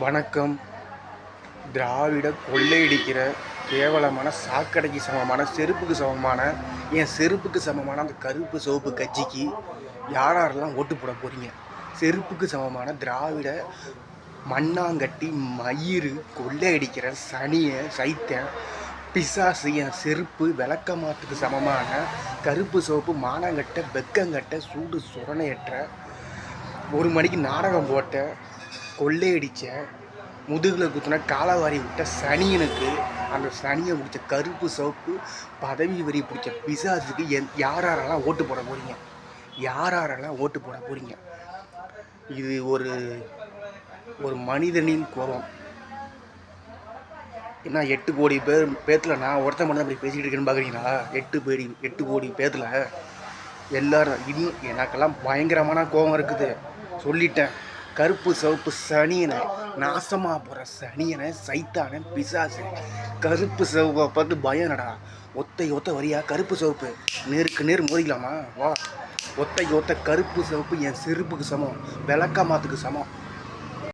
வணக்கம். திராவிட கொள்ளையடிக்கிற கேவலமான சாக்கடைக்கு சமமான செருப்புக்கு சமமான என் செருப்புக்கு சமமான அந்த கருப்பு சிவப்பு கட்சிக்கு யாரெல்லாம் ஓட்டு போட போகிறீங்க? செருப்புக்கு சமமான திராவிட மண்ணாங்கட்டி மயிறு கொள்ளையடிக்கிற சனியை சைத்தன் பிசாசு என் செருப்பு விளக்கமாத்துக்கு சமமான கருப்பு சிவப்பு மானங்கட்ட வெக்கங்கட்ட சூடு சுரணையற்ற 1 மணிக்கு நாடகம் போட்ட கொள்ளையடித்த முதுகில் குத்துன காலவாரி விட்ட சனியனுக்கு அந்த சனியை பிடிச்ச கருப்பு சிவப்பு பதவி வரி பிடிச்ச பிசாசுக்கு யாரெல்லாம் ஓட்டு போட போகிறீங்க? யாரெல்லாம் ஓட்டு போட போகிறீங்க? இது ஒரு மனிதனின் கோபம். ஏன்னா 8 கோடி பேர்த்தில் நான் ஒருத்தன் மட்டும் தான் இப்படி பேசிக்கிட்டு இருக்கேன்னு பார்க்குறீங்களா? 8 கோடி பேர்த்தில் எல்லாரும் இன்னும் எனக்கெல்லாம் பயங்கரமான கோபம் இருக்குது. சொல்லிட்டேன். கருப்பு சிவப்பு சனியனை நாசமாக போகிற சனியனை சைத்தான பிசாசு கருப்பு சிவப்பை பார்த்து பயனடா. ஒத்த வரியா கருப்பு சிவப்பு நேருக்கு நேர் மோதிக்கலாமா? வா. ஒத்த கருப்பு சிவப்பு என் செருப்புக்கு சமம், விளக்கமாத்துக்கு சமம்.